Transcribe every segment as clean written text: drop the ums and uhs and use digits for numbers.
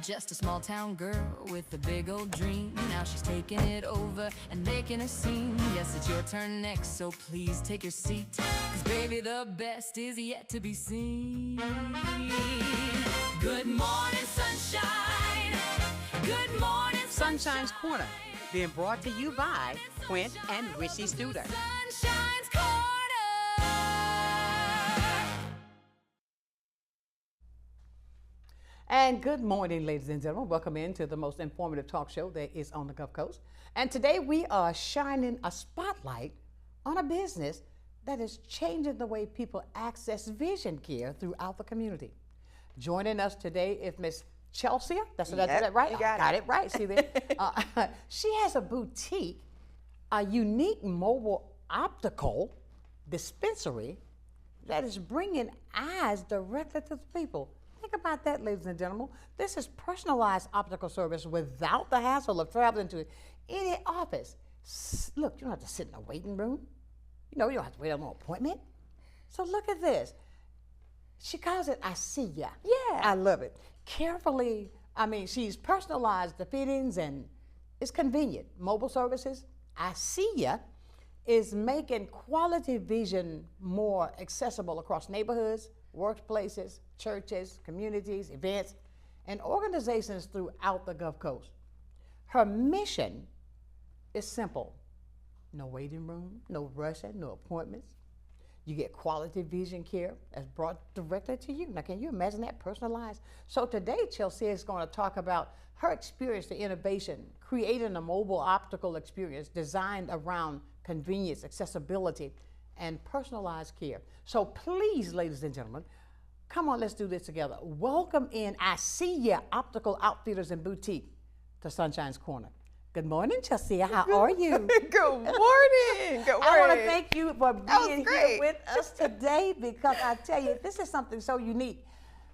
Just a small town girl with a big old dream. Now she's taking it over and making a scene. Yes, it's your turn next, so please take your seat. Cause baby, the best is yet to be seen. Good morning, sunshine. Good morning, Sonshine's Corner, being brought to you by Quint and Richie Studer. Sunshine's Corner. And good morning, ladies and gentlemen. Welcome into the most informative talk show that is on the Gulf Coast. And today we are shining a spotlight on a business that is changing the way people access vision care throughout the community. Joining us today is Miss Chelsia. That's that right? You got it right. See there? She has a boutique, a unique mobile optical dispensary that is bringing eyes directly to the people. Think about that, ladies and gentlemen. This is personalized optical service without the hassle of traveling to any office. Look, you don't have to sit in a waiting room. You don't have to wait on an appointment. So look at this. She calls it iSeeya. Yeah. I love it. Carefully, she's personalized the fittings and it's convenient. Mobile services, iSeeya is making quality vision more accessible across neighborhoods, workplaces, churches, communities, events, and organizations throughout the Gulf Coast. Her mission is simple. No waiting room, no rushing, no appointments. You get quality vision care that's brought directly to you. Now, can you imagine that, personalized? So today, Chelsia is going to talk about her experience, the innovation, creating a mobile optical experience designed around convenience, accessibility, and personalized care. So please, ladies and gentlemen, come on, let's do this together. Welcome in iSeeya Optical Outfitters and Boutique to Sunshine's Corner. Good morning, Chelsia. How are you? Good morning. Good morning. I want to thank you for being great. here with us today because I tell you, this is something so unique.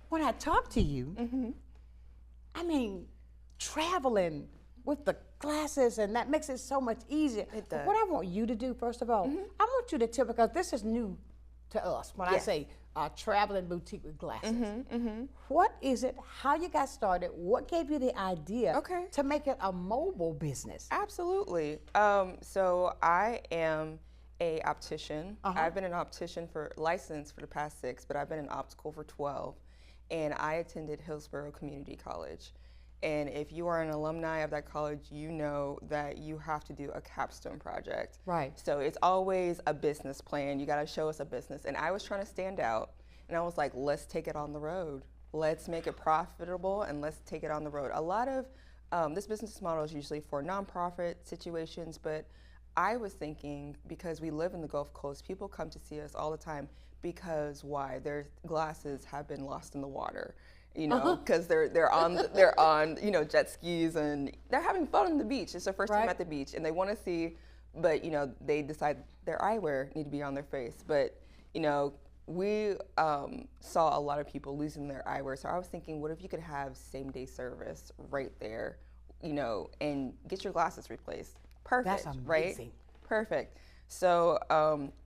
When I talk to you, traveling with the glasses, and that makes it so much easier. It does. What I want you to do, first of all, I want you to tell, because this is new to us, when I say traveling boutique with glasses. What is it, how you got started, what gave you the idea to make it a mobile business? Absolutely. So I am a optician. I've been an optician licensed for the past 6, but I've been in optical for 12. And I attended Hillsborough Community College. And if you are an alumni of that college, you know that you have to do a capstone project. Right. So it's always a business plan. You got to show us a business. And I was trying to stand out. And I was like, let's take it on the road. Let's make it profitable and let's take it on the road. A lot of this business model is usually for nonprofit situations, but I was thinking, because we live in the Gulf Coast, people come to see us all the time because why? Their glasses have been lost in the water. Because they're on jet skis and they're having fun on the beach. It's their first time at the beach and they want to see, but they decide their eyewear need to be on their face. But we saw a lot of people losing their eyewear. So I was thinking, what if you could have same-day service right there, and get your glasses replaced? Perfect. That's amazing. Right? Perfect. So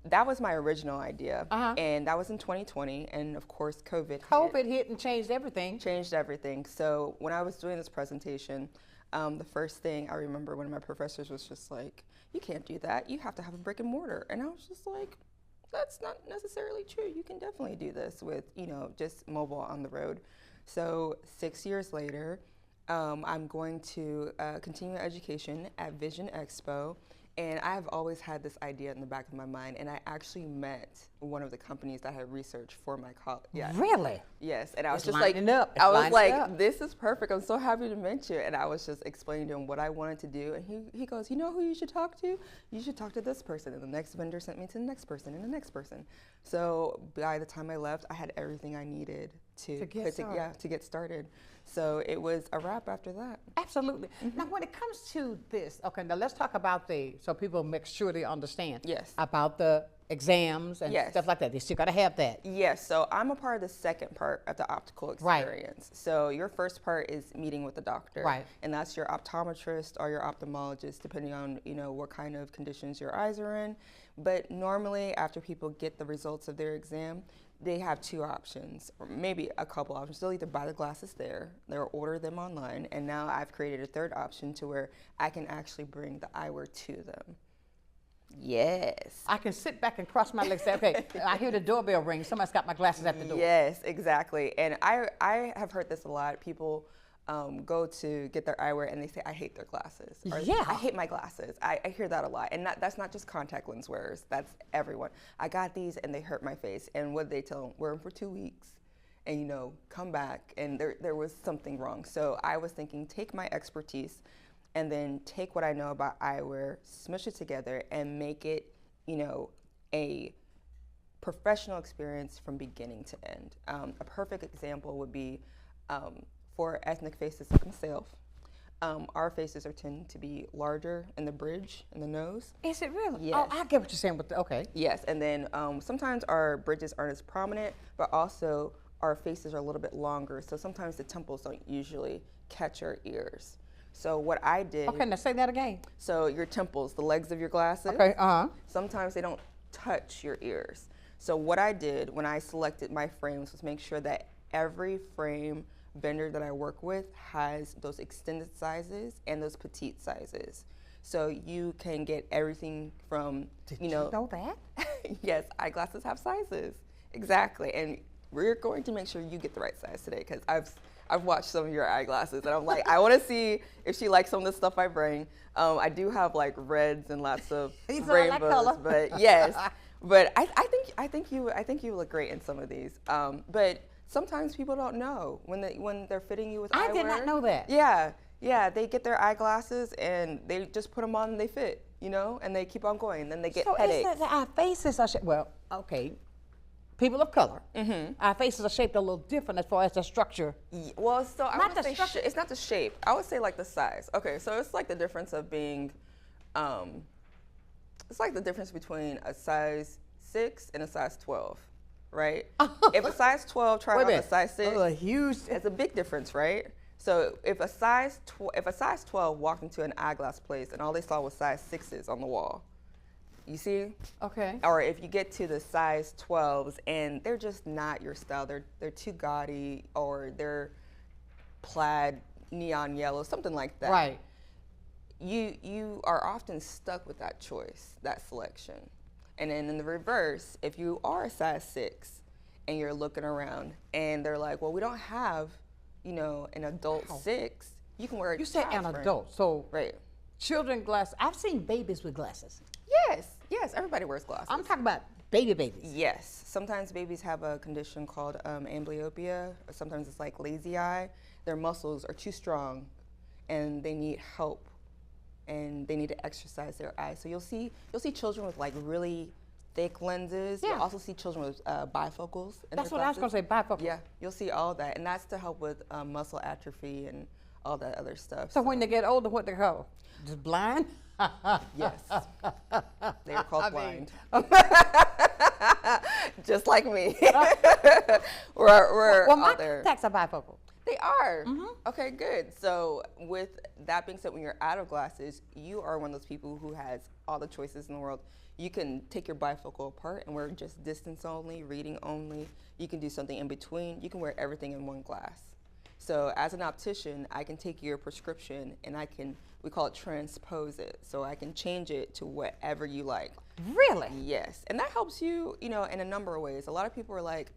that was my original idea, and that was in 2020, and of course COVID hit and changed everything. Changed everything. So when I was doing this presentation, the first thing I remember, one of my professors was just like, you can't do that, you have to have a brick and mortar. And I was just like, that's not necessarily true. You can definitely do this with just mobile on the road. So 6 years later, I'm going to continue education at Vision Expo. And I've always had this idea in the back of my mind, and I actually met one of the companies that had research for my college. Yeah. Really? Yes, and I was It's just like, lining up. It's I was lining like, up. this is perfect. I'm so happy to meet you. And I was just explaining to him what I wanted to do, and he goes, you know who you should talk to? You should talk to this person. And the next vendor sent me to the next person and the next person. So by the time I left, I had everything I needed to get started. So it was a wrap after that. Absolutely. Now, when it comes to this, now let's talk about so people make sure they understand. Yes. About the exams and stuff like that. They still got to have that. Yes, so I'm a part of the second part of the optical experience. Right. So your first part is meeting with the doctor. Right. And that's your optometrist or your ophthalmologist, depending on what kind of conditions your eyes are in. But normally after people get the results of their exam, they have two options, or maybe a couple options. They'll either buy the glasses there, they'll order them online, and now I've created a third option to where I can actually bring the eyewear to them. Yes. I can sit back and cross my legs and say, okay, I hear the doorbell ring. Somebody's got my glasses at the door. Yes, exactly. And I have heard this a lot. People go to get their eyewear and they say, I hate their glasses. Or, Yeah. I hate my glasses. I hear that a lot. And that's not just contact lens wearers. That's everyone. I got these and they hurt my face. And what did they tell them? Wear them for 2 weeks and, you know, come back. And there was something wrong. So I was thinking, take my expertise and then take what I know about eyewear, smush it together, and make it, you know, a professional experience from beginning to end. A perfect example would be for ethnic faces like myself. Our faces tend to be larger in the bridge and the nose. Is it really? Yes. Oh, I get what you're saying with the, okay. Yes, and then sometimes our bridges aren't as prominent, but also our faces are a little bit longer, so sometimes the temples don't usually catch our ears. So what I did. Okay, now say that again. So your temples, the legs of your glasses. Okay, Sometimes they don't touch your ears. So what I did when I selected my frames was make sure that every frame vendor that I work with has those extended sizes and those petite sizes. So you can get everything from, Did you know that? Yes, eyeglasses have sizes. Exactly. And we're going to make sure you get the right size today because I've watched some of your eyeglasses and I'm like, I want to see if she likes some of the stuff I bring. I do have like reds and lots of rainbows, but yes. But I think you look great in some of these. But sometimes people don't know when they're fitting you with eyewear. I did not know that. Yeah, they get their eyeglasses and they just put them on and they fit, you know, and they keep on going. And then they get headaches. So our faces are well, okay. People of color, our faces are shaped a little different as far as the structure. Well, so I Not would the say it's not the shape. I would say like the size. Okay, so it's like the difference of being, it's like the difference between a size 6 and a size 12, right? If a size 12 tried on a size 6, a huge. it's a big difference, right? So if a size 12 walked into an eyeglass place and all they saw was size 6s on the wall, you see? Okay. Or if you get to the size 12s and they're just not your style, they're too gaudy or they're plaid, neon yellow, something like that. Right. You are often stuck with that choice, that selection. And then in the reverse, if you are a size 6 and you're looking around and they're like, well, we don't have, you know, an adult 6, you can wear a You said an child frame. adult, so Right. children glasses. I've seen babies with glasses. Yes, everybody wears glasses. I'm talking about babies. Yes, sometimes babies have a condition called amblyopia, or sometimes it's like lazy eye. Their muscles are too strong and they need help and they need to exercise their eyes. So you'll see children with like really thick lenses. Yeah. You'll also see children with bifocals. That's what I was going to say, bifocal. Yeah, you'll see all that, and that's to help with muscle atrophy and all that other stuff. So when they get older, what they call? Just blind? Yes, they are called blind. Just like me. we're Well, my out there. contacts are bifocal. They are. Okay, good. So with that being said, when you're out of glasses, you are one of those people who has all the choices in the world. You can take your bifocal apart and wear just distance only, reading only. You can do something in between. You can wear everything in one glass. So as an optician, I can take your prescription and we call it transpose it. So I can change it to whatever you like. Really? Yes, and that helps you, you know, in a number of ways. A lot of people are like,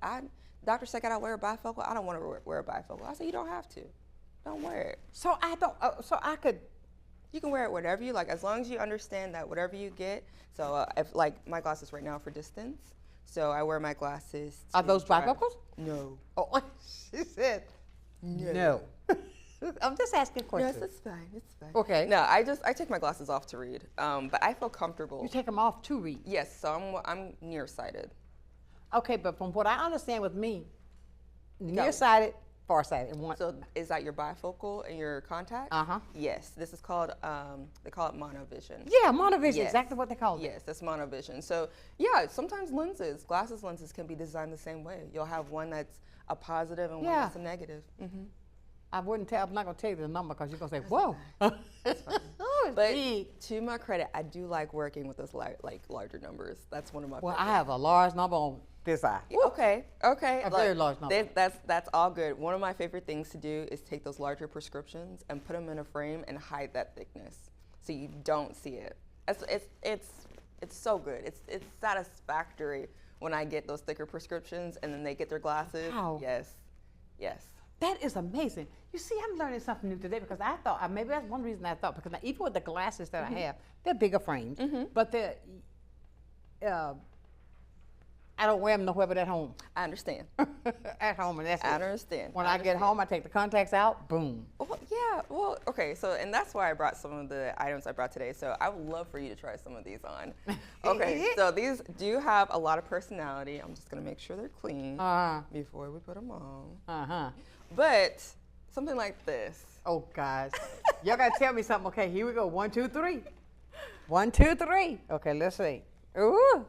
doctor said I gotta wear a bifocal. I don't want to wear a bifocal. I say you don't have to. Don't wear it. So I don't. So I could. You can wear it whatever you like, as long as you understand that whatever you get. So if like my glasses right now for distance, so I wear my glasses. Are those bifocals? No. Oh, she said no. I'm just asking questions. Yes, it's fine. It's fine. Okay. No, I take my glasses off to read, but I feel comfortable. You take them off to read. Yes, so I'm nearsighted. Okay, but from what I understand with me, nearsighted, farsighted. So is that your bifocal and your contact? Yes. This is called, they call it monovision. Yeah, monovision, Yes. exactly what they call it. Yes, that's monovision. So yeah, sometimes glasses lenses can be designed the same way. You'll have one that's a positive and one that's a negative. I wouldn't tell. I'm not gonna tell you the number because you're gonna say, "Whoa." Oh, it's But big. to my credit, I do like working with those like larger numbers. That's one of my. Well, favorites. I have a large number on this eye. Okay, okay. A very large number. That's all good. One of my favorite things to do is take those larger prescriptions and put them in a frame and hide that thickness, so you don't see it. It's so good. It's satisfactory when I get those thicker prescriptions and then they get their glasses. Wow. Yes, yes. That is amazing. You see, I'm learning something new today because I thought, maybe that's one reason I thought, because now, even with the glasses that I have, they're bigger frames, but they're, I don't wear them nowhere but at home. I understand. At home, and that's it. I understand. When I get home, I take the contacts out, boom. Well, yeah, well, okay, so, and that's why I brought some of the items I brought today, so I would love for you to try some of these on. Okay, so these do have a lot of personality. I'm just gonna make sure they're clean before we put them on. But something like this. Oh, guys. Y'all gotta tell me something. Okay, here we go. 1, 2, 3. 1, 2, 3. Okay, let's see. Ooh.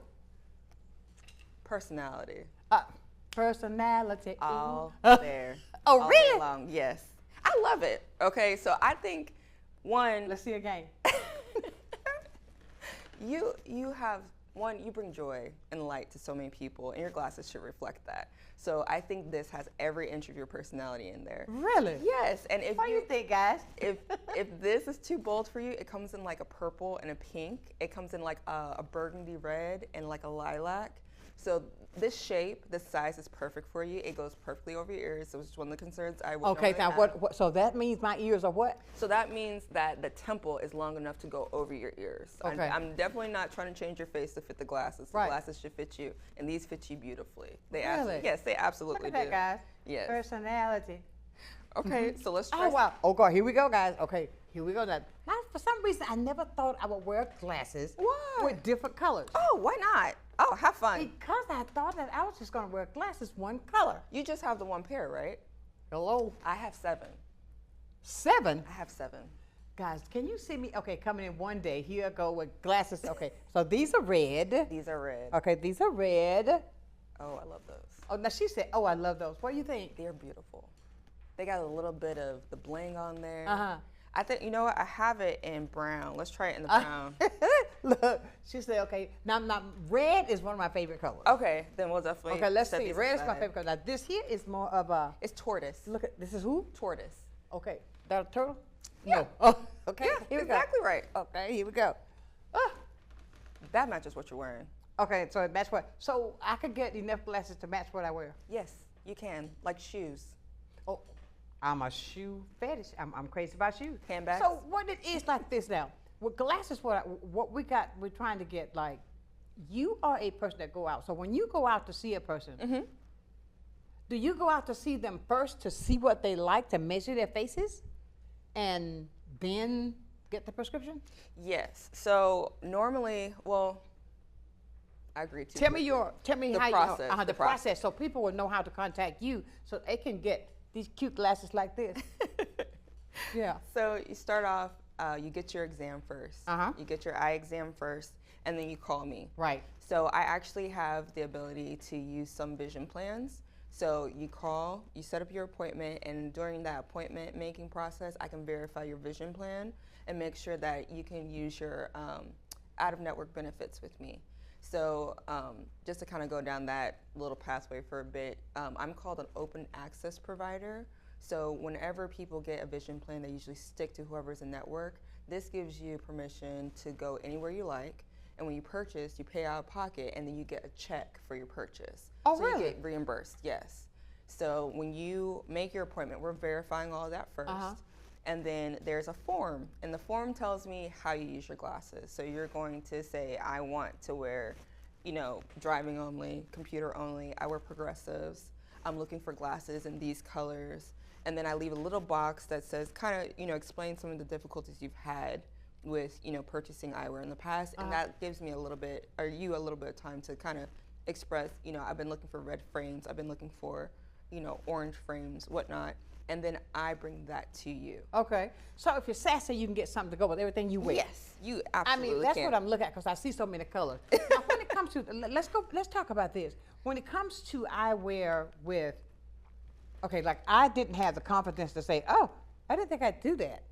Personality. Personality. All there. Oh, all really? day long. Yes. I love it. Okay, so I think one. Let's see again. You have one. You bring joy and light to so many people, and your glasses should reflect that. So I think this has every inch of your personality in there. Really? Yes. And if What do you think, guys? if this is too bold for you, it comes in like a purple and a pink. It comes in like a burgundy red and like a lilac. So this shape, this size is perfect for you. It goes perfectly over your ears. So it's one of the concerns I would Okay, now have. what? So that means my ears are what? So that means that the temple is long enough to go over your ears. Okay. I'm definitely not trying to change your face to fit the glasses. The Right. glasses should fit you, and these fit you beautifully. Really? Yes, they absolutely Look at do. that, guys. Yes. Personality. Okay, so let's try. Oh, wow. Oh, God, here we go, guys. Okay, here we go. Now, for some reason, I never thought I would wear glasses Why? with different colors. Oh, why not? Oh, have fun. Because I thought that I was just going to wear glasses one color. You just have the one pair, right? Hello? I have 7. 7? I have 7. Guys, can you see me? Okay, coming in one day. Here I go with glasses. Okay, so these are red. These are red. Okay, these are red. Oh, I love those. Oh, now she said, oh, I love those. What do you think? They're beautiful. They got a little bit of the bling on there. Uh-huh. I think, you know what? I have it in brown. Let's try it in the brown. Look, she said, okay, now red is one of my favorite colors. Okay, then we'll definitely. Okay, let's set see. these Red is my aside. favorite color. Now, this here is more of a, It's tortoise. look at, this is who? Tortoise. Okay, that a turtle? Yeah. No. Oh, okay, Yeah, here we exactly go. right. Okay, here we go. Ah. That matches what you're wearing. Okay, so it match what? So I could get enough glasses to match what I wear. Yes, you can. Like shoes. Oh, I'm a shoe fetish. I'm crazy about shoes. Handbags? So what it is like this now? With glasses, what we got, we're trying to get like, you are a person that go out. So when you go out to see a person, do you go out to see them first to see what they like, to measure their faces, and then get the prescription? Yes. So normally, well, I agree too. Tell me The how process, you, the the process, so people will know how to contact you, so they can get these cute glasses like this. Yeah. So you start off, you get your exam first. You get your eye exam first, and then you call me. Right. So I actually have the ability to use some vision plans. So you call, you set up your appointment, and during that appointment making process, I can verify your vision plan and make sure that you can use your out-of-network benefits with me. So just to kind of go down that little pathway for a bit, I'm called an open access provider. So whenever people get a vision plan, they usually stick to whoever's in network. This gives you permission to go anywhere you like. And when you purchase, you pay out of pocket, and then you get a check for your purchase. Oh, so really? you get reimbursed, yes. So when you make your appointment, we're verifying all of that first. And then there's a form, and the form tells me how you use your glasses. So you're going to say, I want to wear, you know, driving only, computer only. I wear progressives. I'm looking for glasses in these colors. And then I leave a little box that says, kind of, you know, explain some of the difficulties you've had with, you know, purchasing eyewear in the past. And that gives me a little bit, or you a little bit of time to kind of express, you know, I've been looking for red frames. I've been looking for, you know, orange frames, whatnot. And then I bring that to you. Okay. So if you're sassy, you can get something to go with everything you wear. Yes, you I absolutely mean, that's can. what I'm looking at, because I see so many colors. Now, when it comes to, let's talk about this. When it comes to eyewear with, okay, like I didn't have the confidence to say, oh, I didn't think I'd do that.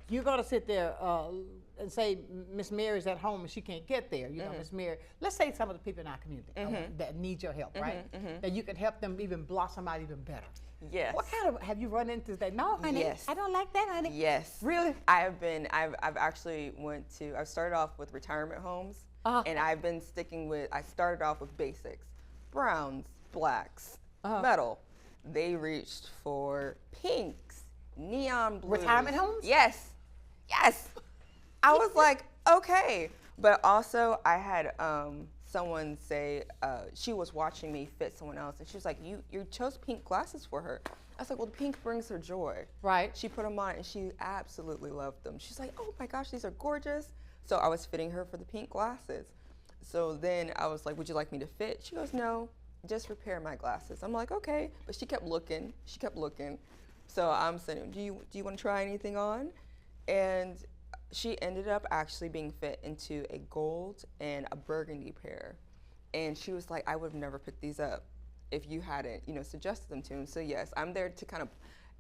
You're going to sit there and say Miss Mary's at home and she can't get there. You know, Miss Mary. Let's say some of the people in our community that need your help, right? That you can help them even blossom out even better. Yes. What kind of, have you run into that? No, honey, Yes. I don't like that, honey. Yes. Really? I've actually I've started off with retirement homes, and I've been sticking with, I started off with basics, browns, blacks, metal. They reached for pinks, neon blues. Retirement homes? Yes. Yes. I was like, okay. But also I had someone say, she was watching me fit someone else, and she was like, you chose pink glasses for her. I was like, well, the pink brings her joy. Right. She put them on and she absolutely loved them. She's like, oh my gosh, these are gorgeous. So I was fitting her for the pink glasses. So then I was like, would you like me to fit? She goes, no, just repair my glasses. I'm like, okay. But she kept looking. She kept looking. So I'm saying, do you want to try anything on? And she ended up actually being fit into a gold and a burgundy pair. And she was like, I would have never picked these up if you hadn't, suggested them to him. So yes, I'm there to kind of,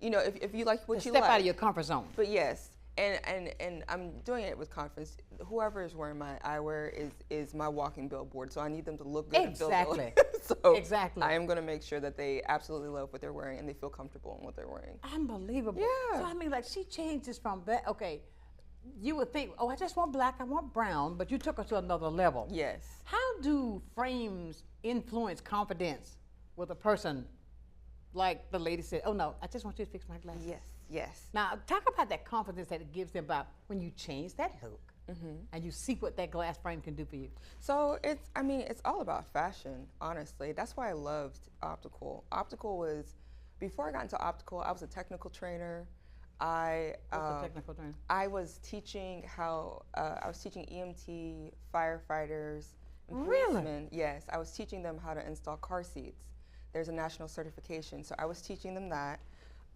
if you like what you like. Step out of your comfort zone. But yes, and I'm doing it with confidence. Whoever is wearing my eyewear is my walking billboard. So I need them to look good. Exactly. And feel good. So exactly. I am going to make sure that they absolutely love what they're wearing and they feel comfortable in what they're wearing. Unbelievable. Yeah. So I mean, like, she changes from that. Okay, you would think, oh, I just want black, I want brown, but you took her to another level. Yes. How do frames influence confidence with a person? Like the lady said, oh no, I just want you to fix my glasses. Yes. Yes. Now, talk about that confidence that it gives them about when you change that look and you see what that glass frame can do for you. So it's all about fashion, honestly. That's why I loved Optical. Optical was, before I got into Optical, I was a technical trainer. What's a technical trainer? I was teaching EMT firefighters and Really? policemen. Yes, I was teaching them how to install car seats. There's a national certification, so I was teaching them that.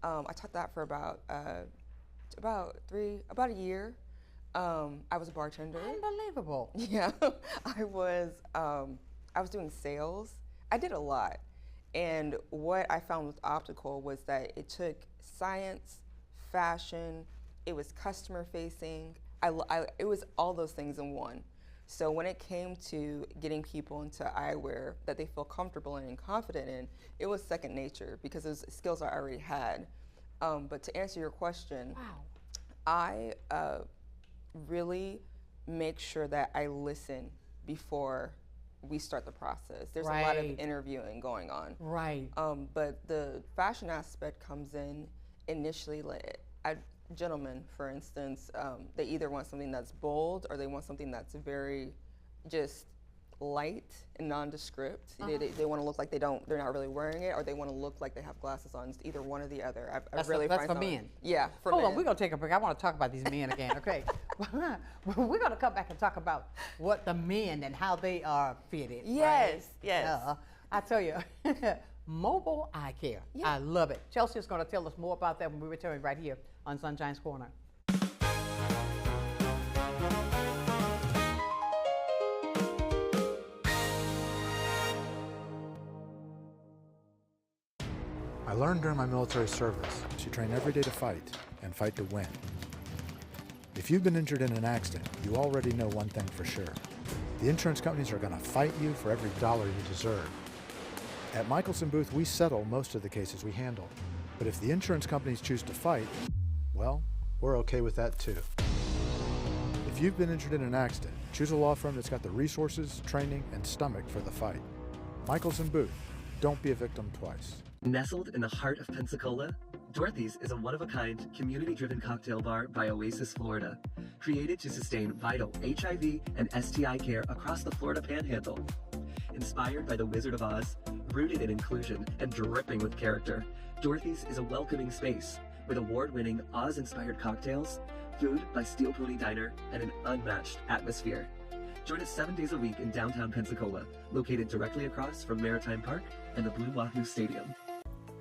I taught that for about a year. I was a bartender. Unbelievable. Yeah, I was doing sales. I did a lot, and what I found with Optical was that it took science, fashion, it was customer facing. It was all those things in one. So when it came to getting people into eyewear that they feel comfortable in and confident in, it was second nature because it was skills I already had. But to answer your question, I really make sure that I listen before we start the process. There's a lot of interviewing going on. Right. But the fashion aspect comes in initially. Gentlemen, for instance, they either want something that's bold or they want something that's very just light and nondescript. They want to look like they're not really wearing it, or they want to look like they have glasses on. It's either one or the other. That's for men. Yeah, for Hold men. on, we're going to take a break. I want to talk about these men again, okay? We're going to come back and talk about what the men and how they are fitted. Yes, right? yes. I tell you, mobile eye care. Yeah. I love it. Chelsia is going to tell us more about that when we return right here on Sunshine's Corner. I learned during my military service to train every day to fight and fight to win. If you've been injured in an accident, you already know one thing for sure. The insurance companies are going to fight you for every dollar you deserve. At Michelson Booth, we settle most of the cases we handle. But if the insurance companies choose to fight, well, we're okay with that too. If you've been injured in an accident, choose a law firm that's got the resources, training, and stomach for the fight. Michelson Booth. Don't be a victim twice. Nestled in the heart of Pensacola, Dorothy's is a one-of-a-kind, community-driven cocktail bar by Oasis, Florida, created to sustain vital HIV and STI care across the Florida Panhandle. Inspired by the Wizard of Oz, rooted in inclusion, and dripping with character, Dorothy's is a welcoming space with award-winning Oz-inspired cocktails, food by Steel Pony Diner, and an unmatched atmosphere. Join us 7 days a week in downtown Pensacola, located directly across from Maritime Park and the Blue Wahoo Stadium.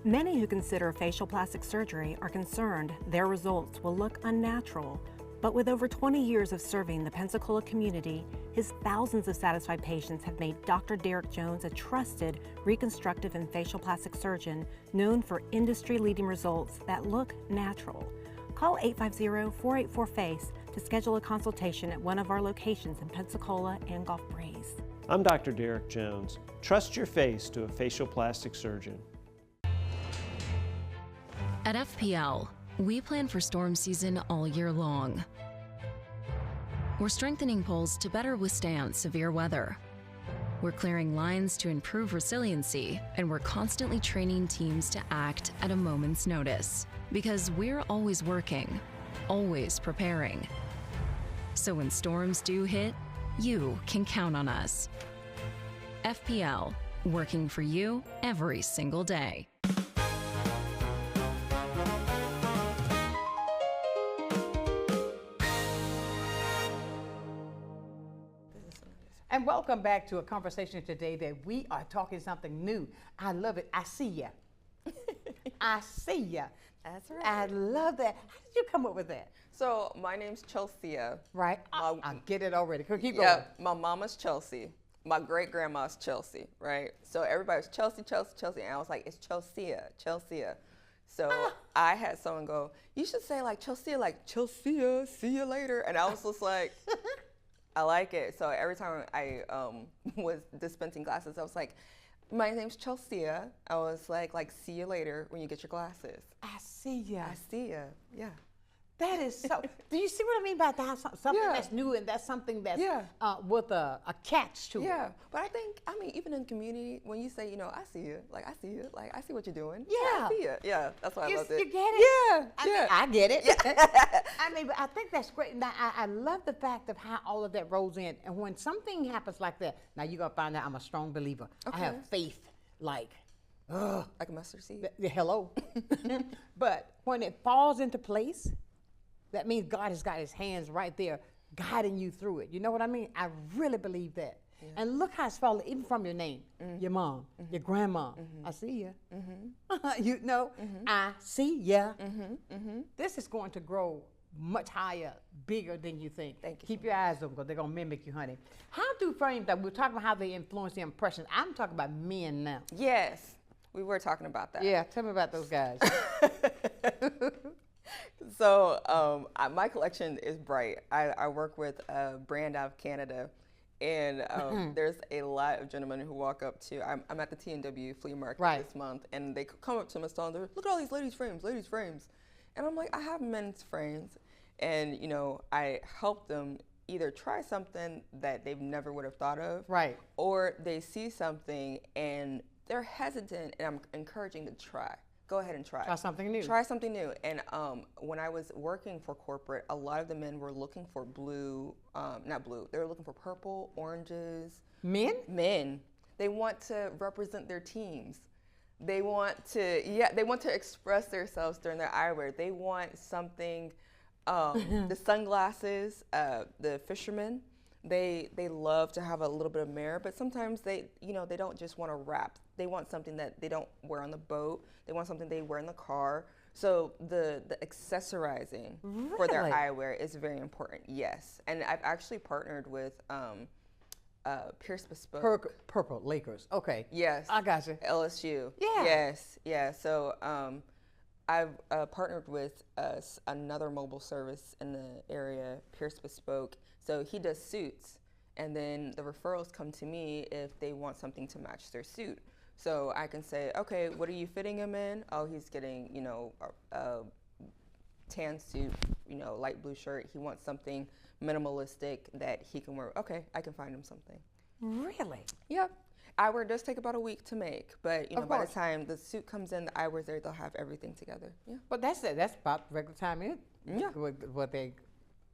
Many who consider facial plastic surgery are concerned their results will look unnatural, but with over 20 years of serving the Pensacola community, His thousands of satisfied patients have made Dr. Derek Jones a trusted reconstructive and facial plastic surgeon known for industry-leading results that look natural. Call 850-484-FACE to schedule a consultation at one of our locations in Pensacola and Gulf Breeze. I'm Dr. Derek Jones. Trust your face to a facial plastic surgeon. At FPL, we plan for storm season all year long. We're strengthening poles to better withstand severe weather. We're clearing lines to improve resiliency, and we're constantly training teams to act at a moment's notice. Because we're always working, always preparing. So when storms do hit, you can count on us. FPL, working for you every single day. And welcome back to a conversation today that we are talking something new. I love it. iSeeya. iSeeya. That's right. I love that. How did you come up with that? So my name's Chelsia. Right. I'll get it already. Keep going. Yeah, my mama's Chelsea. My great-grandma's Chelsea, right? So everybody's Chelsea, Chelsea, Chelsea. And I was like, it's Chelsia, Chelsia. So I had someone go, you should say like Chelsia, like Chelsia, see you later. And I was just like, I like it. So every time I was dispensing glasses, I was like, my name's Chelsia. I was like, see you later when you get your glasses. iSeeya. iSeeya, yeah. That is so. Do you see what I mean by that? Something Yeah. that's new and that's something that's Yeah. with a catch to it. Yeah, but I mean, even in the community, when you say, you know, I see you, like, I see you, like, I see what you're doing. Yeah. I see you. Yeah, that's why I loved it. You get it? Yeah, yeah. I get it. I mean, but I think that's great. Now, I love the fact of how all of that rolls in. And when something happens like that, now you're going to find out I'm a strong believer. I have faith, like Like a mustard seed. hello. But when it falls into place, that means God has got his hands right there guiding you through it. You know what I mean? I really believe that. Yeah. And look how it's falling, even from your name, your mom, your grandma. I see ya. You know, I see ya. This is going to grow much higher, bigger than you think. Thank you. Keep your eyes open because they're going to mimic you, honey. How do frames that we're talking about how they influence the impressions? I'm talking about men now. Yes, we were talking about that. Yeah, tell me about those guys. So my collection is bright. I work with a brand out of Canada, and there's a lot of gentlemen who walk up to, I'm at the T&W flea market this month, and they come up to my stall and they're, look at all these ladies' frames. And I'm like, I have men's frames. And, you know, I help them either try something that they never would have thought of, or they see something and they're hesitant, and I'm encouraging to try. Go ahead and try. Try something new. Try something new. And when I was working for corporate, a lot of the men were looking for blue, not blue, they were looking for purple, oranges. Men? Men. They want to represent their teams. They want to express themselves during their eyewear. They want something, the sunglasses, the fishermen, they love to have a little bit of mirror, but sometimes they don't just want to wrap. They want something that they don't wear on the boat. They want something they wear in the car. So the accessorizing for their eyewear is very important, yes. And I've actually partnered with Pierce Bespoke. Purple Lakers. Okay. Yes. I got you. LSU. Yeah. Yes. Yeah. So I've partnered with another mobile service in the area, Pierce Bespoke. So he does suits, and then the referrals come to me if they want something to match their suit. So I can say, okay, what are you fitting him in? Oh, he's getting, you know, a tan suit, you know, light blue shirt. He wants something minimalistic that he can wear. Okay, I can find him something. Really? Yep. Eyewear does take about a week to make, but you know, by the time the suit comes in, the eyewear's there, they'll have everything together. Yeah. But that's it. That's about regular time in. Yeah. What they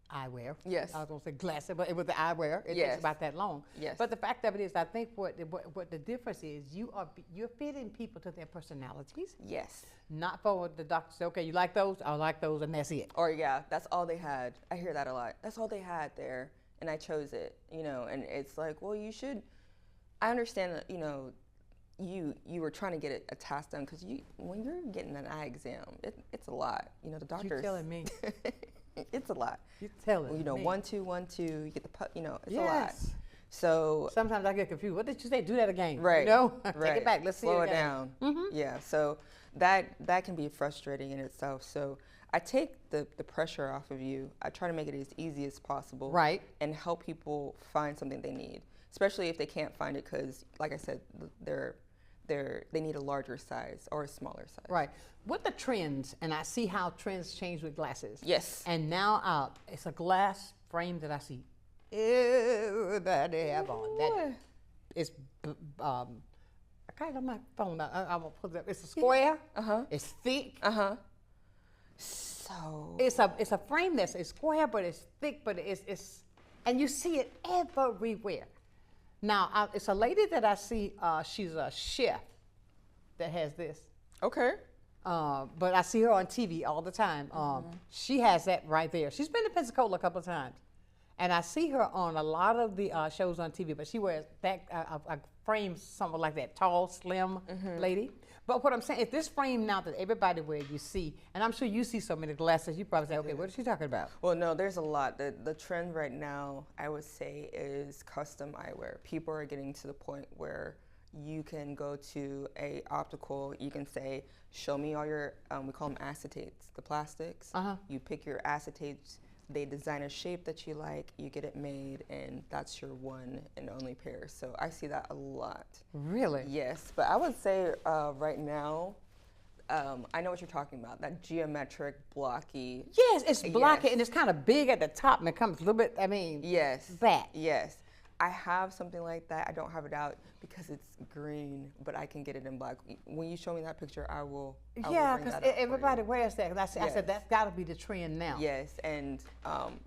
eyewear. Yes. I was gonna say glasses, but with the eyewear, it takes about that long. Yes. But the fact of it is, I think what the difference is, you're fitting people to their personalities. Yes. Not for the doctor to say, okay, you like those? I like those, and that's it. Or yeah, that's all they had. I hear that a lot. That's all they had there, and I chose it. You know, and it's like, well, you should. I understand that, you know, you were trying to get a task done because when you're getting an eye exam, it's a lot. You know, the doctors. You're telling me. It's a lot. You telling You know, me. 1, 2, 1, 2. You get the it's a lot. Yes. So Sometimes I get confused. What did you say? Do that again. right, You know? Take right. it back. Let's see Slow it it again. down. Yeah. So that can be frustrating in itself. So I take the pressure off of you. I try to make it as easy as possible. Right. And help people find something they need, especially if they can't find it because, like I said, they need a larger size or a smaller size. Right. With the trends, and I see how trends change with glasses. Yes. And now it's a glass frame that I see everybody have on. That is, I can't get my phone out. I'm gonna put that. It's a square. It's thick. So It's a frame that's it's square, but it's thick, but it's and you see it everywhere. Now it's a lady that I see. She's a chef that has this. okay. But I see her on TV all the time. She has that right there. She's been to Pensacola a couple of times, and I see her on a lot of the shows on TV. But she wears that a frame, something like that, tall, slim lady. But what I'm saying is this frame now that everybody wears, you see, and I'm sure you see so many glasses, you probably say, okay, what is she talking about? Well, no, there's a lot. The trend right now, I would say, is custom eyewear. People are getting to the point where you can go to a optical, you can say, show me all your, we call them acetates, the plastics. You pick your acetates, they design a shape that you like, you get it made, and that's your one and only pair. So I see that a lot. Really? Yes, but I would say right now, I know what you're talking about, that geometric, blocky. Yes, it's blocky Yes. and it's kind of big at the top and it comes a little bit, Yes. back. Yes. I have something like that. I don't have it out because it's green, but I can get it in black. When you show me that picture, I will Yeah, bring because that up for everybody you. wears that. 'Cause I Yes. said that's got to be the trend now. Yes, and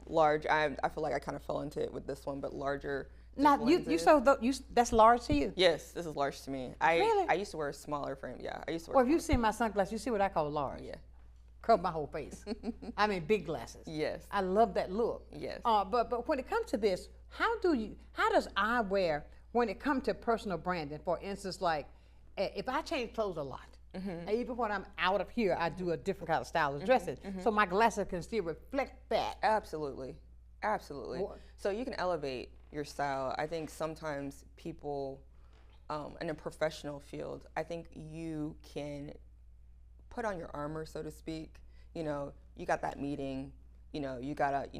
large. I feel like I kind of fell into it with this one, but larger. Now dip you lenses. so that's large to you. Yes, this is large to me. Really? I used to wear a smaller frame. Yeah, I used to wear. Well, if you see my sunglasses, you see what I call large. Yeah. Cover my whole face. I mean, big glasses. Yes. I love that look. Yes. But when it comes to this, how does eyewear when it comes to personal branding? For instance, like if I change clothes a lot, and even when I'm out of here, I do a different kind of style of dressing, so my glasses can still reflect that. Absolutely, absolutely. What? So you can elevate your style. I think sometimes people, in a professional field, I think you can put on your armor, so to speak. You know, you got that meeting. You know, you got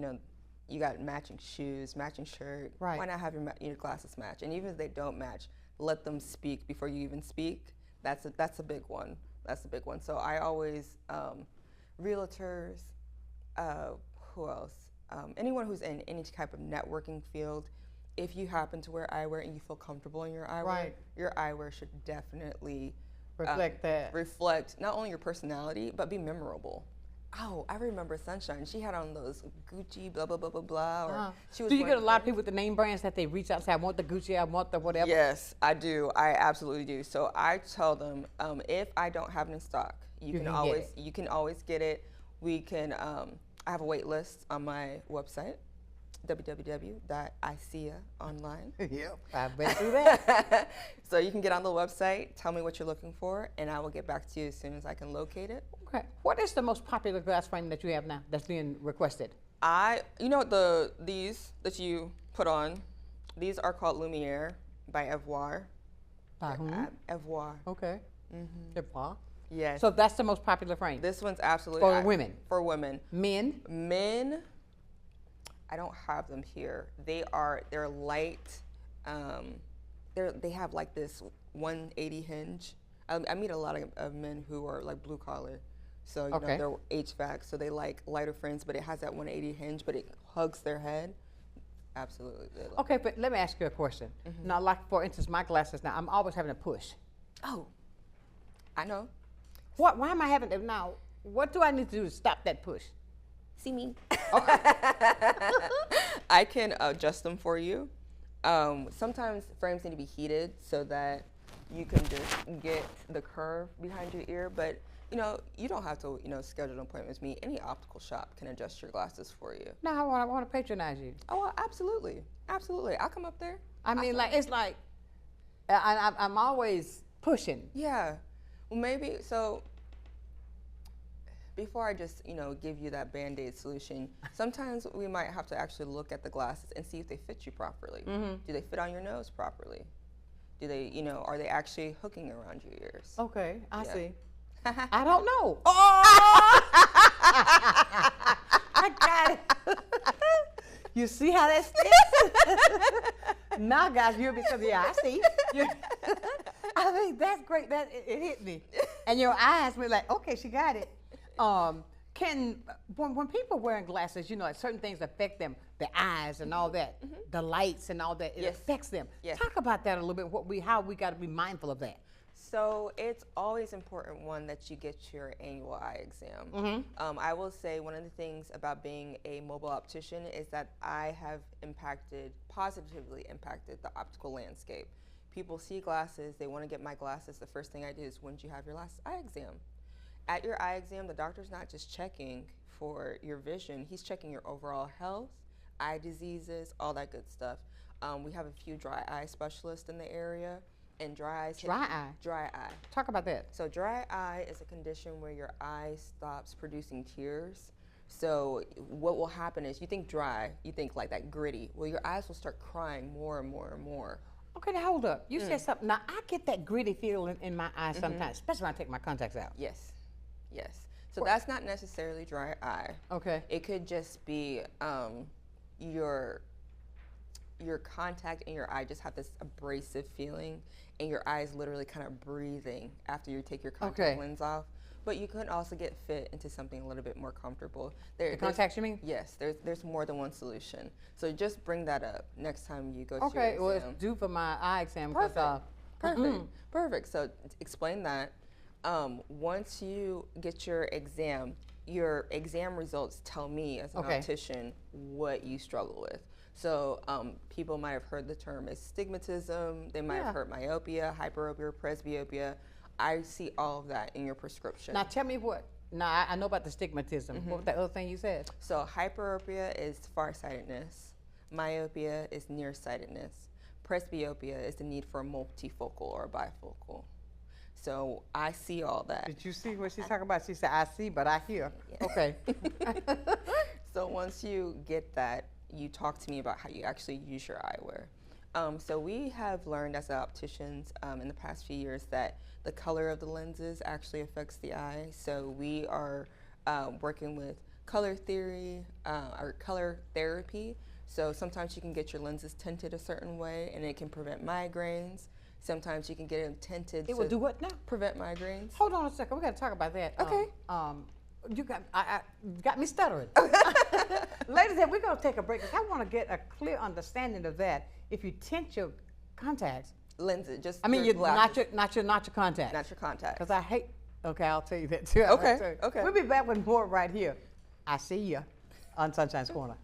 matching shoes, matching shirt. Right. Why not have your glasses match? And even if they don't match, let them speak before you even speak. That's a big one. That's a big one. So I always, realtors, who else? Anyone who's in any type of networking field, if you happen to wear eyewear and you feel comfortable in your eyewear, Right. your eyewear should definitely Reflect that. reflect not only your personality, but be memorable. Oh, I remember Sonshine. She had on those Gucci, blah, blah, blah, blah, blah. Or she was Do you get a wearing lot of people with the name brands that they reach out and say, I want the Gucci, I want the whatever? Yes, I do. I absolutely do. So I tell them, if I don't have it in stock, you can always get it. We can. I have a wait list on my website, www.iSeeya online. Yep, I've been through that. So you can get on the website, tell me what you're looking for, and I will get back to you as soon as I can locate it. Okay. What is the most popular glass frame that you have now that's being requested? These that you put on, these are called Lumiere by Evoir. By whom? Evoir. Okay. Yes. So that's the most popular frame. This one's absolutely For women? For women. Men? Men, I don't have them here. They're light. They have like this 180 hinge. I meet a lot of men who are like blue collar, so you know they're HVAC, so they like lighter frames, but it has that 180 hinge, but it hugs their head. Absolutely. Okay, but let me ask you a question. Now, like for instance, my glasses now, I'm always having to push. Oh, I know. Why am I having to now? What do I need to do to stop that push? See me. I can adjust them for you. Sometimes frames need to be heated so that you can just get the curve behind your ear, but you don't have to schedule an appointment with me. Any optical shop can adjust your glasses for you. No, I want to patronize you. Oh, well, absolutely, absolutely. I'll come up there. I mean, it's like I'm always pushing. Yeah. Well, maybe so. before I just, give you that Band-Aid solution, sometimes we might have to actually look at the glasses and see if they fit you properly. Do they fit on your nose properly? Do they, are they actually hooking around your ears? Okay, I Yeah. see. I don't know. Oh! I got it. You see how that sticks? Now, guys, you'll be saying, yeah, I see. I think that's great. That it hit me. And your eyes were like, okay, she got it. When people wearing glasses, like certain things affect them, the eyes and all that, the lights and all that, it Yes. affects them. Yes. Talk about that a little bit, how we got to be mindful of that. So it's always important, one, that you get your annual eye exam. I will say one of the things about being a mobile optician is that I have positively impacted the optical landscape. People see glasses, they want to get my glasses. The first thing I do is, when did you have your last eye exam? At your eye exam, the doctor's not just checking for your vision, he's checking your overall health, eye diseases, all that good stuff. We have a few dry eye specialists in the area. And dry eyes. Dry eye? Dry eye. Talk about that. So dry eye is a condition where your eye stops producing tears. So what will happen is, you think dry, you think like that gritty. Well, your eyes will start crying more and more and more. Okay, now hold up. You said something. Now, I get that gritty feeling in my eyes sometimes, especially when I take my contacts out. Yes, yes. So that's not necessarily dry eye. Okay. It could just be your contact and your eye just have this abrasive feeling, and your eye is literally kind of breathing after you take your contact lens off. But you could also get fit into something a little bit more comfortable. The contacts, you mean? Yes, there's more than one solution. So just bring that up next time you go to your Okay, well, exam. it's due for my eye exam. Perfect. Perfect. So explain that. Once you get your exam results tell me as an optician what you struggle with. So people might have heard the term astigmatism. They might have heard myopia, hyperopia, presbyopia. I see all of that in your prescription. Now tell me what. Now I know about the stigmatism. What was that other thing you said? So hyperopia is farsightedness. Myopia is nearsightedness. Presbyopia is the need for a multifocal or a bifocal. So I see all that. Did you see what she's talking about? She said, I see, but I hear. Yeah. Okay. So once you get that, you talk to me about how you actually use your eyewear. So we have learned as opticians in the past few years that the color of the lenses actually affects the eye. So we are working with color theory or color therapy. So sometimes you can get your lenses tinted a certain way, and it can prevent migraines. Sometimes you can get them tinted. It will do what now? Prevent migraines. Hold on a second. We got to talk about that. Okay. You got me stuttering. Ladies, we're going to take a break. I want to get a clear understanding of that. If you tint your contacts, lenses, just not your contacts. Not your contacts. Because I hate. Okay, I'll tell you that too. Okay. Okay. We'll be back with more right here. I see you on Sunshine's Corner.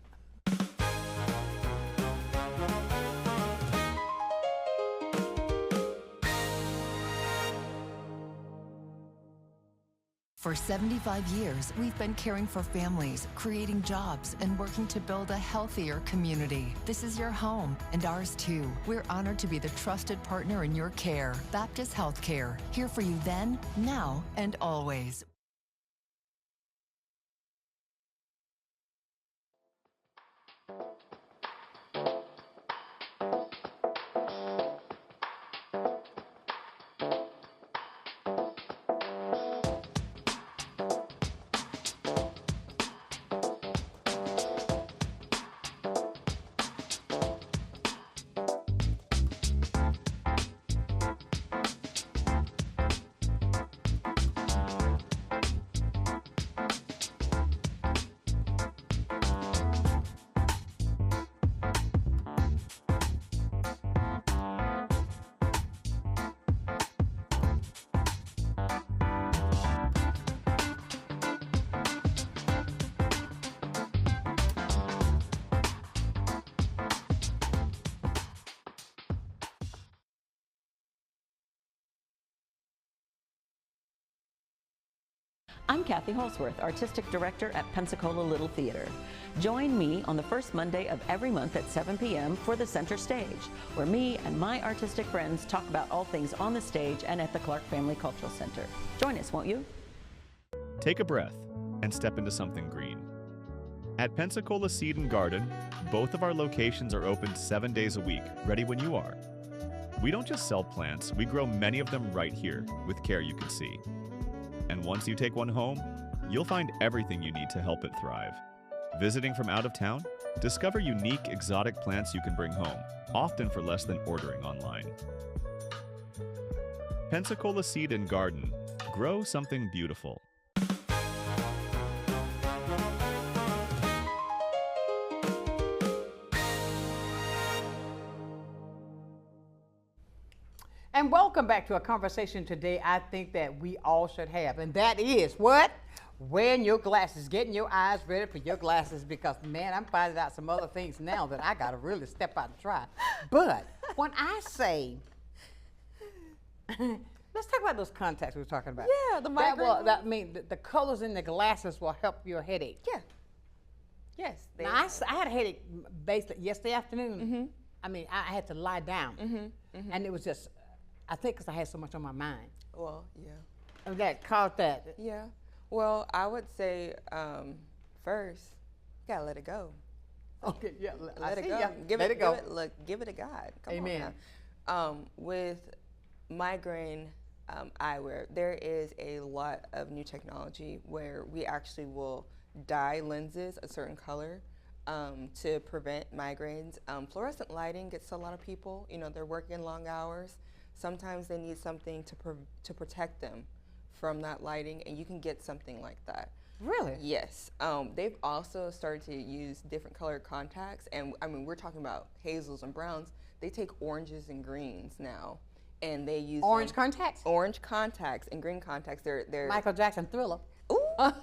For 75 years, we've been caring for families, creating jobs, and working to build a healthier community. This is your home, and ours too. We're honored to be the trusted partner in your care. Baptist Healthcare, here for you then, now, and always. I'm Kathy Holsworth, Artistic Director at Pensacola Little Theater. Join me on the first Monday of every month at 7 p.m. for the Center Stage, where me and my artistic friends talk about all things on the stage and at the Clark Family Cultural Center. Join us, won't you? Take a breath. and step into something green. At Pensacola Seed and Garden, both of our locations are open 7 days a week, ready when you are. We don't just sell plants, we grow many of them right here with care you can see. And once you take one home, you'll find everything you need to help it thrive. Visiting from out of town? Discover unique exotic plants you can bring home, often for less than ordering online. Pensacola Seed and Garden. Grow something beautiful. And welcome back to a conversation today I think that we all should have, and that is what? Wearing your glasses, getting your eyes ready for your glasses, because man, I'm finding out some other things now that I gotta really step out and try. But when I say, let's talk about those contacts we were talking about. Yeah, the migraine. I mean, the colors in the glasses will help your headache. Yeah. Yes. Now, I had a headache basically yesterday afternoon. I mean, I had to lie down, and it was just, I think because I had so much on my mind. Well, yeah. And that caused that. Yeah. Well, I would say first, you gotta let it go. Okay, yeah, Let it go. Yeah. Give let it, it go. Give it a God. Come Amen. on now. With migraine eyewear, there is a lot of new technology where we actually will dye lenses a certain color to prevent migraines. Fluorescent lighting gets to a lot of people. You know, they're working long hours. Sometimes they need something to protect them from that lighting, and you can get something like that. Really? Yes. They've also started to use different colored contacts, and I mean, we're talking about hazels and browns. They take oranges and greens now, and they use orange contacts? Orange contacts and green contacts. They're Michael Jackson Thriller. Ooh. I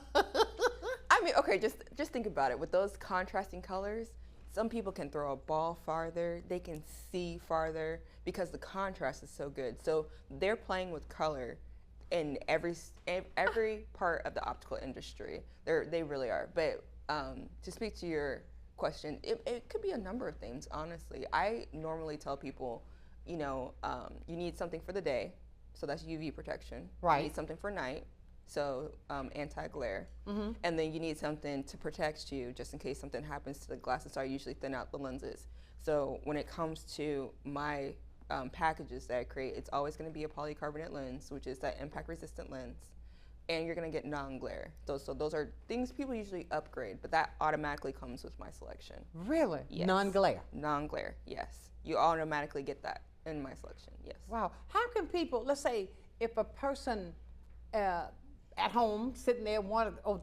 mean, okay, just think about it. With those contrasting colors, some people can throw a ball farther. They can see farther because the contrast is so good. So they're playing with color in every part of the optical industry. They really are. But to speak to your question, it could be a number of things, honestly. I normally tell people, you know, you need something for the day, so that's UV protection. Right. You need something for night, so anti-glare. And then you need something to protect you just in case something happens to the glasses, so I usually thin out the lenses. So when it comes to my packages that I create, it's always going to be a polycarbonate lens, which is that impact-resistant lens, and you're going to get non-glare. So those are things people usually upgrade, but that automatically comes with my selection. Really? Yes. Non-glare? Non-glare, yes. You automatically get that in my selection, yes. Wow. How can people, let's say, if a person at home sitting there,